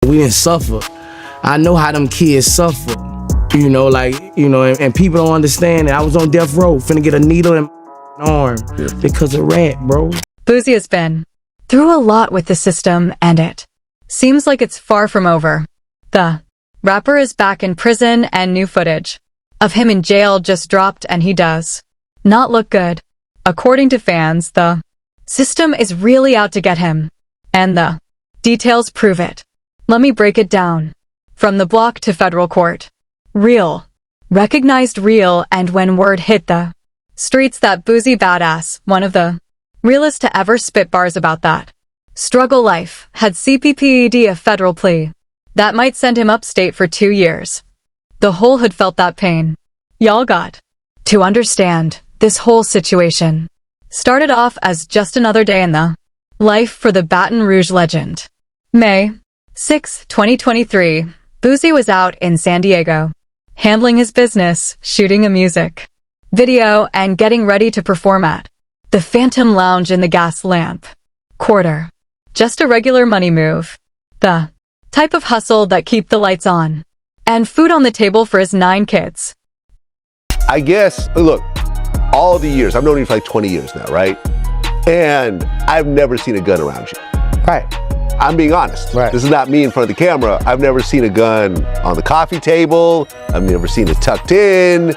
We didn't suffer. I know how them kids suffer. You know, like, you know, and people don't understand that I was on death row, finna get a needle in my arm because of rat, bro. Boosie has been through a lot with the system, and it seems like it's far from over. The rapper is back in prison, and new footage of him in jail just dropped, and he does not look good. According to fans, the system is really out to get him, and the details prove it. Let me break it down. From the block to federal court. Real. Recognized real, and when word hit the streets that Boosie Badazz, one of the realest to ever spit bars about that struggle life, had CPPED a federal plea that might send him upstate for 2 years. The whole hood felt that pain. Y'all got to understand, this whole situation started off as just another day in the life for the Baton Rouge legend. May 6, 2023, Boosie was out in San Diego, handling his business, shooting a music video, and getting ready to perform at the Phantom Lounge in the Gas Lamp Quarter. Just a regular money move. The type of hustle that keep the lights on and food on the table for his 9 kids. I guess, look, all the years, I've known you for like 20 years now, right? And I've never seen a gun around you. Right. I'm being honest. Right. This is not me in front of the camera. I've never seen a gun on the coffee table. I've never seen it tucked in.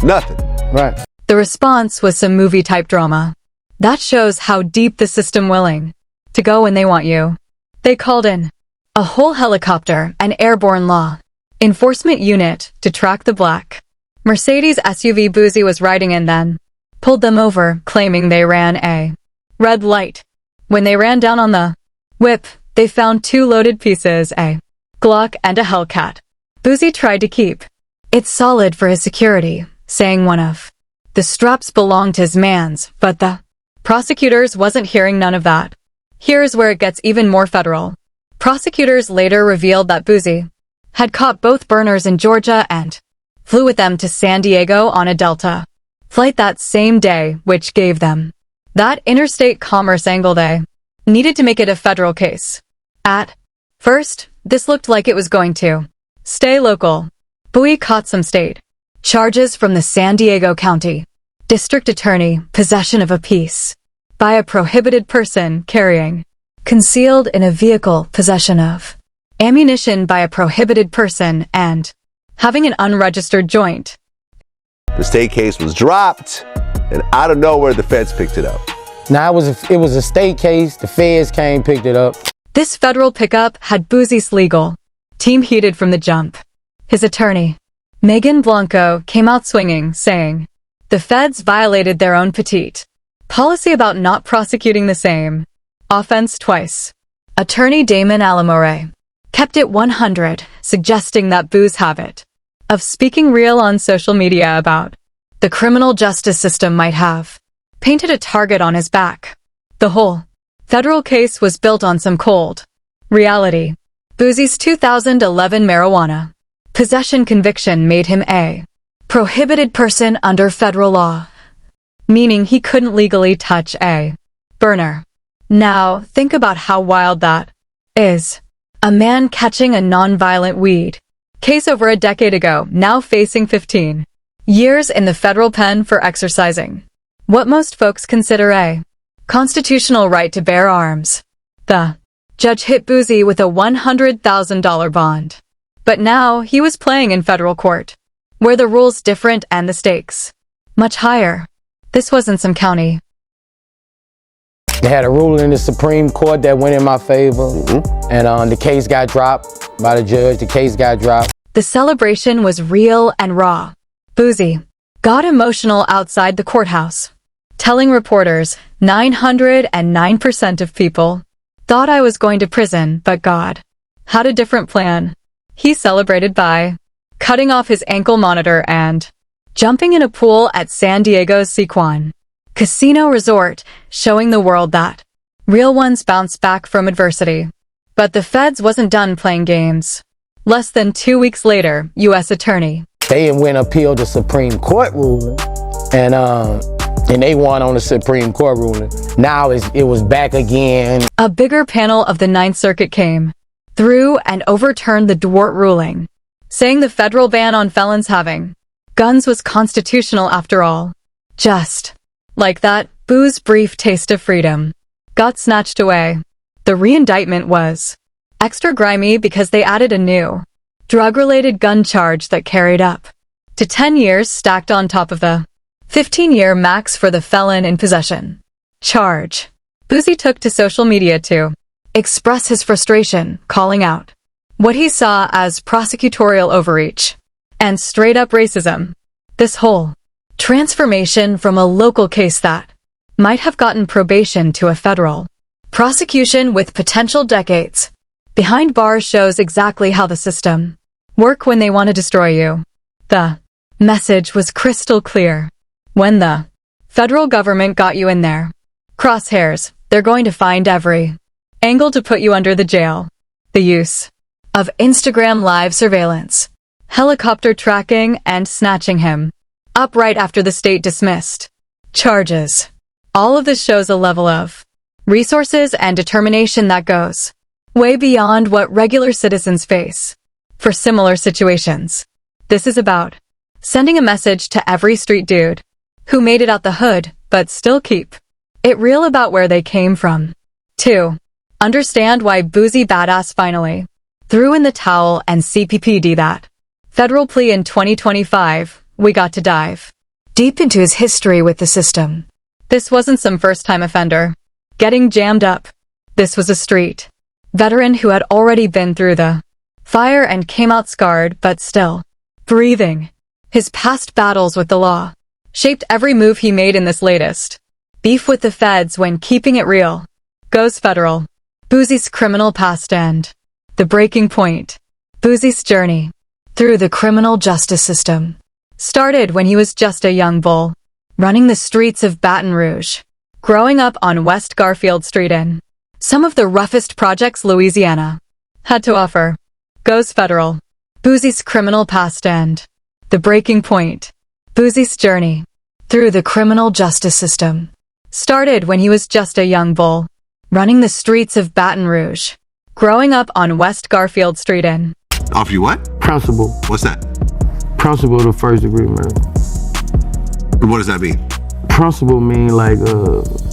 Nothing. Right. The response was some movie-type drama. That shows how deep the system willing to go when they want you. They called in a whole helicopter, an airborne law enforcement unit, to track the black Mercedes SUV Boosie was riding in, then pulled them over, claiming they ran a red light. When they ran down on the whip, they found 2 loaded pieces, a Glock and a Hellcat. Boosie tried to keep it solid for his security, saying one of the straps belonged to his mans, but the prosecutors wasn't hearing none of that. Here's where it gets even more federal. Prosecutors later revealed that Boosie had caught both burners in Georgia and flew with them to San Diego on a Delta flight that same day, which gave them that interstate commerce angle they needed to make it a federal case. At first, this looked like it was going to stay local. Boosie caught some state charges from the San Diego County District Attorney, possession of a piece by a prohibited person, carrying concealed in a vehicle, possession of ammunition by a prohibited person, and having an unregistered joint. The state case was dropped, and out of nowhere, the feds picked it up. Now, it was a state case. The feds came, picked it up. This federal pickup had Boosie's legal team heated from the jump. His attorney, Megan Blanco, came out swinging, saying the feds violated their own petite policy about not prosecuting the same offense twice. Attorney Damon Alamore kept it 100, suggesting that Boo's habit of speaking real on social media about the criminal justice system might have painted a target on his back. The whole federal case was built on some cold reality. Boosie's 2011 marijuana possession conviction made him a prohibited person under federal law, meaning he couldn't legally touch a burner. Now, think about how wild that is. A man catching a non-violent weed case over a decade ago, now facing 15 years in the federal pen for exercising what most folks consider a constitutional right to bear arms. The judge hit Boosie with a $100,000 bond. But now he was playing in federal court, where the rules different and the stakes much higher. This wasn't some county. They had a ruling in the Supreme Court that went in my favor, and the case got dropped by the judge. The case got dropped. The celebration was real and raw. Boosie got emotional outside the courthouse, telling reporters 909% of people thought I was going to prison, but God had a different plan. He celebrated by cutting off his ankle monitor and jumping in a pool at San Diego's Sequan Casino Resort, showing the world that real ones bounce back from adversity. But the feds wasn't done playing games. Less than 2 weeks later, U.S. Attorney They went appeal the Supreme Court ruling, and they won on the Supreme Court ruling. Now it was back again. A bigger panel of the Ninth Circuit came threw and overturned the Dewart ruling, saying the federal ban on felons having guns was constitutional after all. Just like that, Boo's brief taste of freedom got snatched away. The re-indictment was extra grimy because they added a new drug-related gun charge that carried up to 10 years stacked on top of the 15-year max for the felon in possession charge. Boosie took to social media to express his frustration, calling out what he saw as prosecutorial overreach and straight-up racism. This whole transformation from a local case that might have gotten probation to a federal prosecution with potential decades behind bars shows exactly how the system work when they want to destroy you. The message was crystal clear. When the federal government got you in their crosshairs, they're going to find every angle to put you under the jail. The use of Instagram live surveillance, helicopter tracking, and snatching him up right after the state dismissed charges. All of this shows a level of resources and determination that goes way beyond what regular citizens face for similar situations. This is about sending a message to every street dude who made it out the hood but still keep it real about where they came from. 2. Understand why Boosie Badazz finally threw in the towel and CPPD that federal plea in 2025. We got to dive deep into his history with the system. This wasn't some first-time offender getting jammed up. This was a street veteran who had already been through the fire and came out scarred but still breathing. His past battles with the law shaped every move he made in this latest beef with the feds. When keeping it real goes federal, Boosie's criminal past and the breaking point. Boosie's journey through the criminal justice system started when he was just a young bull running the streets of Baton Rouge, growing up on West Garfield Street in some of the roughest projects Louisiana had to offer. Goes federal. Boosie's criminal past and the breaking point. Boosie's journey through the criminal justice system started when he was just a young bull running the streets of Baton Rouge, growing up on West Garfield Street in. Offer you what? Principal. What's that? Principal to first degree murder. What does that mean? Principal mean like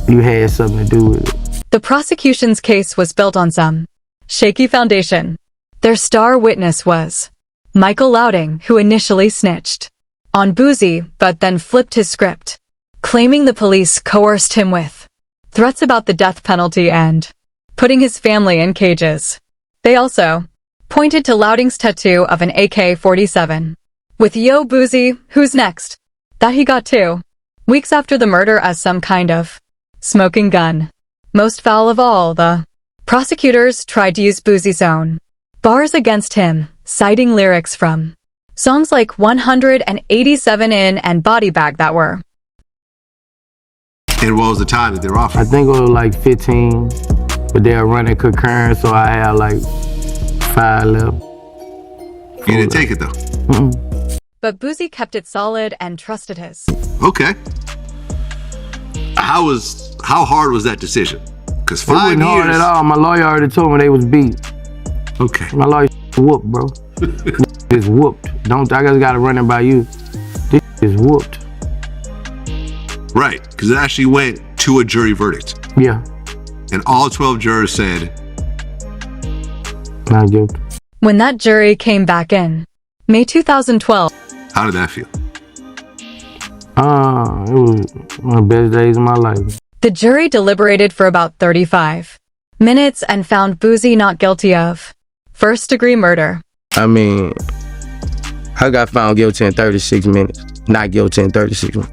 you had something to do with it. The prosecution's case was built on some shaky foundation. Their star witness was Michael Louding, who initially snitched on Boosie but then flipped his script, claiming the police coerced him with threats about the death penalty and putting his family in cages. They also pointed to Louding's tattoo of an AK-47 with "Yo Boosie, who's next?" that he got 2 weeks after the murder as some kind of smoking gun. Most foul of all, the prosecutors tried to use Boosie's own bars against him, citing lyrics from songs like 187 In and Body Bag that were. And what was the time that they were I offering? think it was like 15, but they were running concurrent, so I had like 5 left. You didn't take it though. But Boosie kept it solid and trusted his. Okay. How hard was that decision? Because It 5 wasn't years. hard at all. My lawyer already told me they was beat. Okay. My lawyer whooped, bro. It's whooped. I just gotta run it by you. This is whooped. Right. Because it actually went to a jury verdict. Yeah, And all 12 jurors said, not guilty. When that jury came back in May 2012, how did that feel? It was one of the best days of my life. the jury deliberated for about 35 minutes and found Boosie not guilty of first-degree murder. I mean, I got found guilty in 36 minutes. Not guilty in 36 minutes.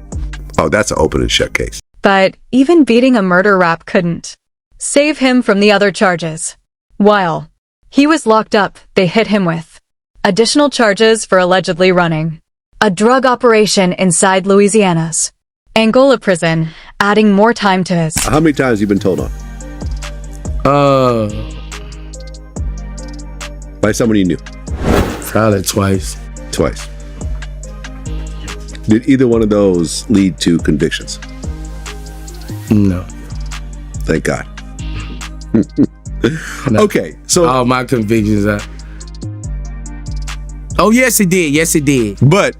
Oh, that's an open and shut case. But even beating a murder rap couldn't save him from the other charges. While he was locked up, they hit him with additional charges for allegedly running a drug operation inside Louisiana's Angola prison, adding more time to his. How many times have you been told on? By someone you knew? Probably twice. Twice. Did either one of those lead to convictions? No. Thank God. Okay, so all my convictions are. Oh yes, it did. Yes, it did. but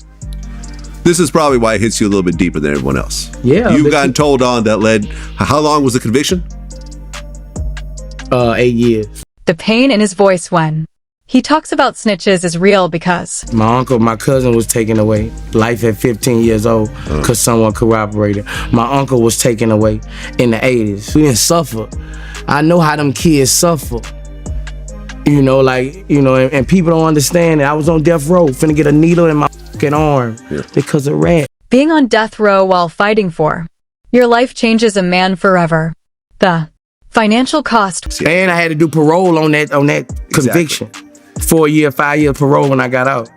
this is probably why it hits you a little bit deeper than everyone else. Yeah, You've but gotten told on that led. How long was the conviction? 8 years. The pain in his voice when he talks about snitches is real because My cousin was taken away. Life at 15 years old because someone corroborated. My uncle was taken away in the 80s. We didn't suffer. I know how them kids suffer. You know, and people don't understand that I was on death row, finna get a needle in my fucking arm because of rat. being on death row while fighting for your life changes a man forever. The financial cost. And I had to do parole on that conviction. 4 year, 5 year parole when I got out.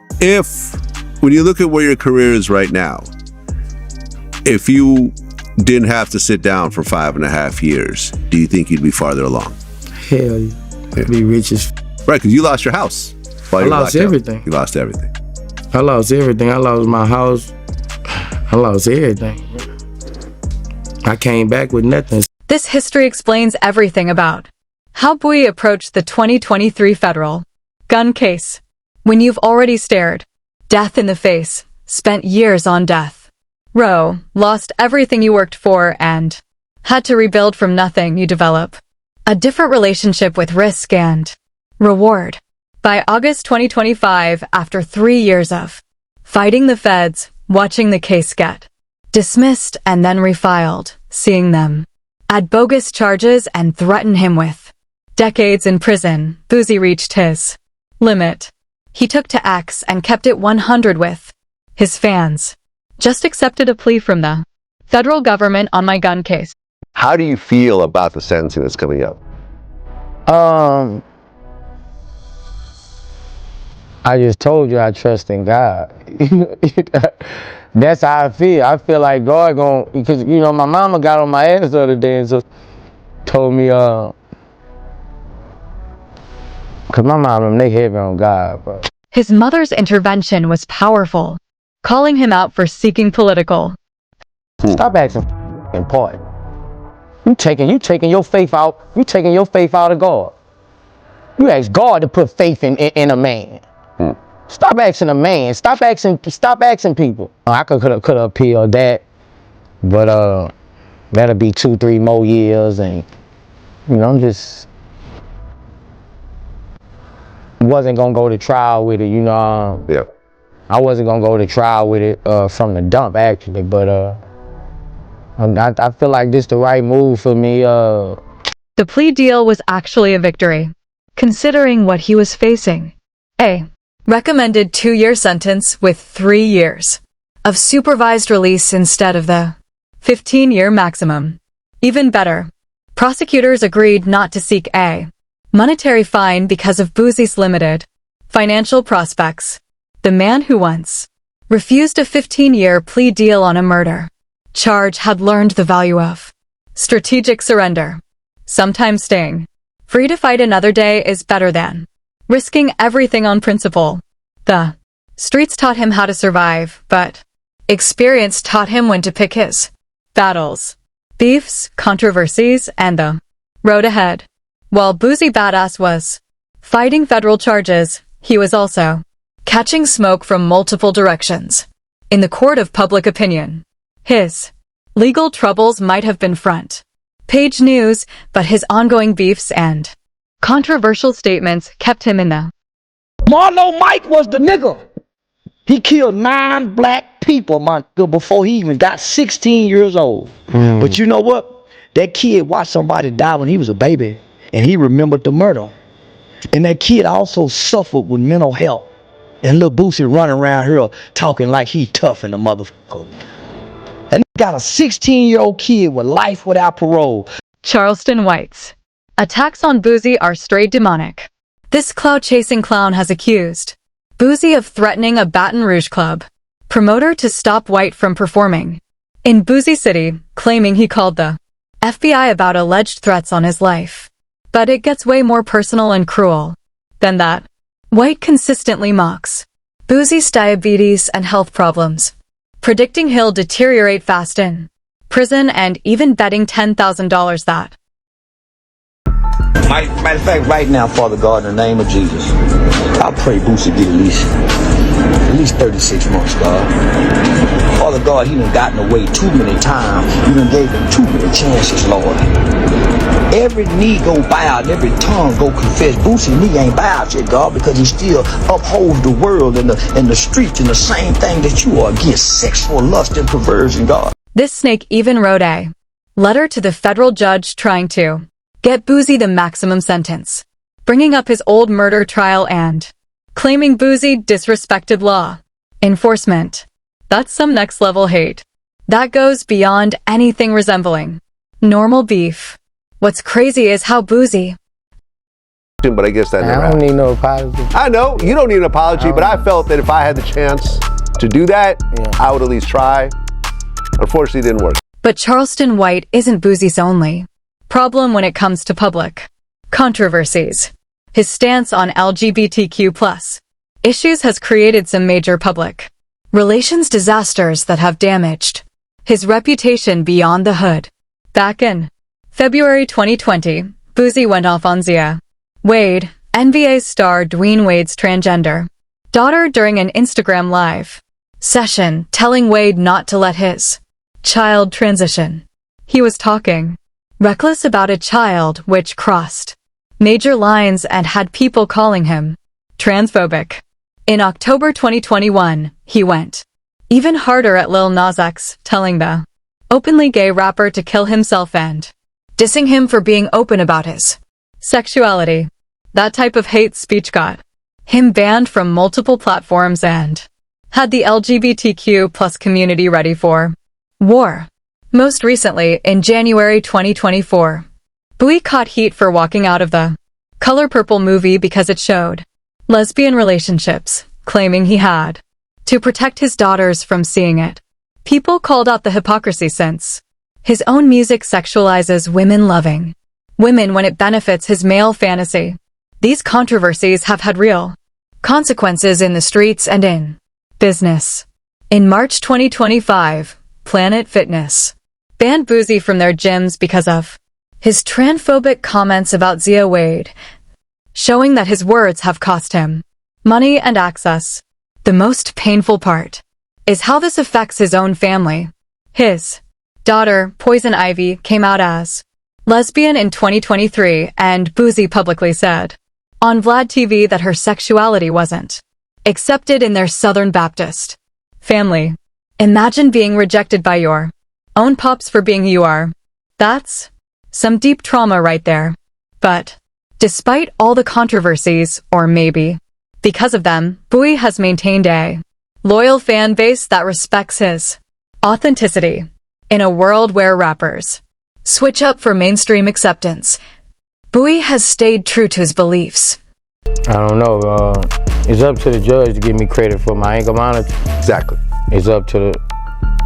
When you look at where your career is right now, if you didn't have to sit down for 5.5 years, do you think you'd be farther along? Hell yeah. Be rich as Right, because you lost your house. I lost everything. You lost everything. I lost everything. I lost my house. I lost everything. I came back with nothing. This history explains everything about how Boosie approached the 2023 federal gun case. When you've already stared death in the face, spent years on death row, lost everything you worked for, and had to rebuild from nothing, you develop a different relationship with risk and reward. By August 2025, after 3 years of fighting the feds, watching the case get dismissed and then refiled, seeing them add bogus charges and threaten him with decades in prison, Boosie reached his limit. He took to X and kept it 100 with his fans. Just accepted a plea from the federal government on my gun case. How do you feel about the sentencing that's coming up? I just told you I trust in God. That's how I feel. I feel like God gon', because my mama got on my ass the other day and so told me, cause my mom, they heavy on God, bro. His mother's intervention was powerful, calling him out for seeking political. Stop asking important. You taking your faith out. You taking your faith out of God. You ask God to put faith in a man. Stop asking a man. Stop asking people. I could have appealed that, but that'll be 2-3 more years, and I'm just wasn't gonna go to trial with it. Yeah. I wasn't gonna go to trial with it from the dump actually, but I feel like this the right move for me. The plea deal was actually a victory, considering what he was facing. A recommended 2-year sentence with 3 years of supervised release instead of the 15-year maximum. Even better, prosecutors agreed not to seek a monetary fine because of Boosie's limited financial prospects. The man who once refused a 15-year plea deal on a murder charge had learned the value of strategic surrender. Sometimes staying free to fight another day is better than risking everything on principle. The streets taught him how to survive, but experience taught him when to pick his battles, beefs, controversies, and the road ahead. While Boosie Badazz was fighting federal charges, he was also catching smoke from multiple directions. In the court of public opinion, his legal troubles might have been front page news, but his ongoing beefs and controversial statements kept him in the Marlo Mike was the nigga. He killed 9 black people before he even got 16 years old. But you know what? That kid watched somebody die when he was a baby, and he remembered the murder. And that kid also suffered with mental health. And little Boosie running around here talking like he tough in the motherfucker. And got a 16-year-old kid with life without parole. Charleston Whites. Attacks on Boosie are straight demonic. This clout-chasing clown has accused Boosie of threatening a Baton Rouge club promoter to stop White from performing in Boosie City, claiming he called the FBI about alleged threats on his life. But it gets way more personal and cruel than that. White consistently mocks Boosie's diabetes and health problems, predicting he'll deteriorate fast in prison and even betting $10,000 that Matter of fact, right now, Father God, in the name of Jesus, I pray Boosie get at least 36 months, God. Father God, he done gotten away too many times. You done gave him too many chances, Lord. Every knee go bow and every tongue go confess. Boosie knee ain't bowed yet, God, because he still upholds the world and the streets and the same thing that you are against: sexual lust and perversion, God. This snake even wrote a letter to the federal judge trying to get Boosie the maximum sentence, bringing up his old murder trial and claiming Boosie disrespected law enforcement. That's some next level hate. That goes beyond anything resembling normal beef. What's crazy is how Boosie... But I guess that never I don't happened. need no apology. I know, you don't need an apology, but I felt that if I had the chance to do that, I would at least try. Unfortunately, it didn't work. But Charleston White isn't Boosie's only problem when it comes to public controversies. His stance on LGBTQ+ issues has created some major public relations disasters that have damaged his reputation beyond the hood. Back in February 2020, Boosie went off on Zia Wade, NBA star Dwayne Wade's transgender daughter, during an Instagram live session, telling Wade not to let his child transition. He was talking reckless about a child, which crossed major lines and had people calling him transphobic. In October 2021, he went even harder at Lil Nas X, telling the openly gay rapper to kill himself and dissing him for being open about his sexuality. That type of hate speech got him banned from multiple platforms and had the LGBTQ+ community ready for war. Most recently, in January 2024, Boosie caught heat for walking out of the Color Purple movie because it showed lesbian relationships, claiming he had to protect his daughters from seeing it. People called out the hypocrisy since his own music sexualizes women, loving women when it benefits his male fantasy. These controversies have had real consequences in the streets and in business. In March 2025, Planet Fitness banned Boosie from their gyms because of his transphobic comments about Zia Wade, showing that his words have cost him money and access. The most painful part is how this affects his own family. His daughter, Poison Ivy, came out as lesbian in 2023, and Boosie publicly said on Vlad TV that her sexuality wasn't accepted in their Southern Baptist family. Imagine being rejected by your own pops for being who you are. That's some deep trauma right there. But despite all the controversies, or maybe because of them, Boosie has maintained a loyal fan base that respects his authenticity. In a world where rappers switch up for mainstream acceptance, Boosie has stayed true to his beliefs. I don't know. It's up to the judge to give me credit for my anger monitor. Exactly. It's up to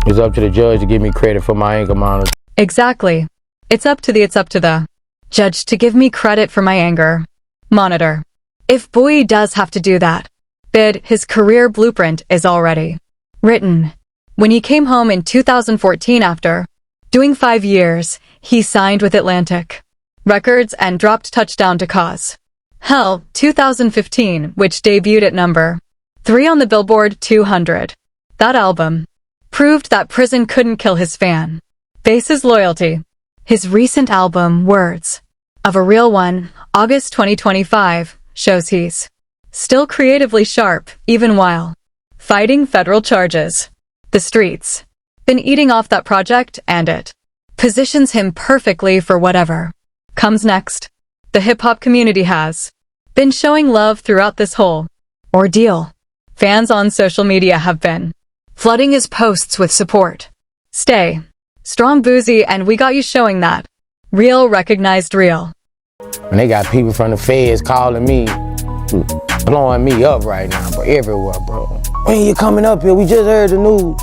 the judge to give me credit for my anger monitor. Exactly. It's up to the judge to give me credit for my anger monitor. If Boosie does have to do that, his career blueprint is already written. When he came home in 2014 after doing 5 years, he signed with Atlantic Records and dropped Touchdown to Cause Hell 2015, which debuted at number 3 on the Billboard 200. That album proved that prison couldn't kill his fan base's loyalty. His recent album, Words of a Real One, August 2025, shows he's still creatively sharp, even while fighting federal charges. The streets been eating off that project, and it positions him perfectly for whatever comes next. The hip-hop community has been showing love throughout this whole ordeal. Fans on social media have been flooding his posts with support. Stay strong, Boosie, and we got you, showing that real recognized real. And they got people from the feds calling me, blowing me up right now, bro, everywhere, bro. When you coming up here? We just heard the news.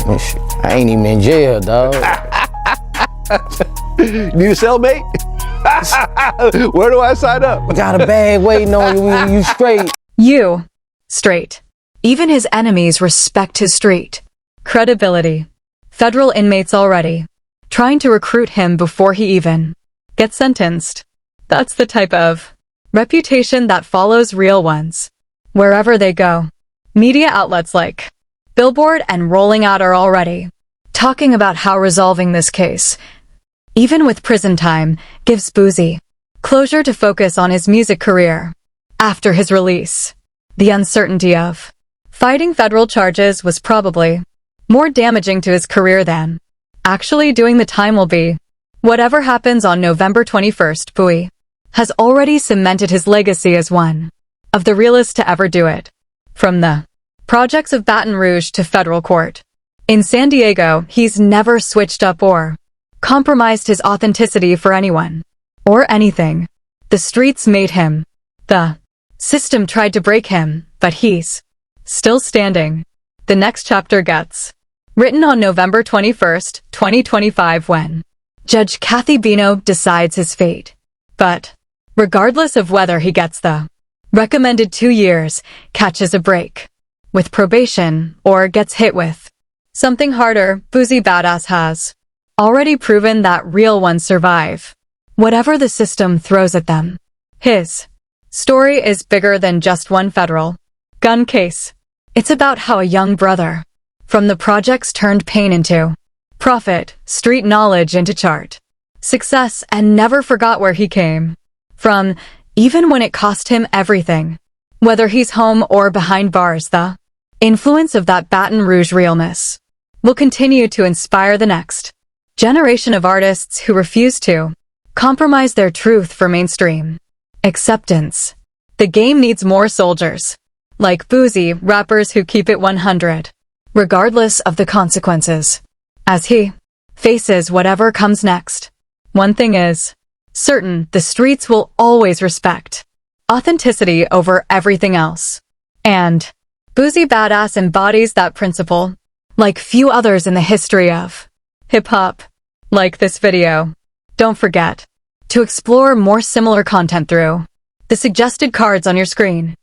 Man, shit, I ain't even in jail, dog. Need a cellmate? Where do I sign up? I got a bag waiting on you. You straight. You straight. Even his enemies respect his street credibility. Federal inmates already trying to recruit him before he even gets sentenced. That's the type of reputation that follows real ones. Wherever they go, media outlets like Billboard and Rolling Out are already talking about how resolving this case, even with prison time, gives Boosie closure to focus on his music career. After his release, the uncertainty of fighting federal charges was probably more damaging to his career than actually doing the time will be. Whatever happens on November 21st, Boosie has already cemented his legacy as one of the realest to ever do it. From the projects of Baton Rouge to federal court in San Diego, he's never switched up or compromised his authenticity for anyone or anything. The streets made him. The system tried to break him, but he's still standing. The next chapter gets written on November 21st, 2025 when Judge Kathy Bino decides his fate. But regardless of whether he gets the recommended 2 years, catches a break with probation, or gets hit with something harder, Boosie Badazz has already proven that real ones survive whatever the system throws at them. His story is bigger than just one federal gun case. It's about how a young brother from the projects turned pain into profit, street knowledge into chart success, and never forgot where he came from, even when it cost him everything. Whether he's home or behind bars, the influence of that Baton Rouge realness will continue to inspire the next generation of artists who refuse to compromise their truth for mainstream acceptance. The game needs more soldiers like Boosie, rappers who keep it 100, regardless of the consequences. As he faces whatever comes next, one thing is certain: the streets will always respect authenticity over everything else. And Boosie Badazz embodies that principle like few others in the history of hip-hop. Like this video. Don't forget to explore more similar content through the suggested cards on your screen.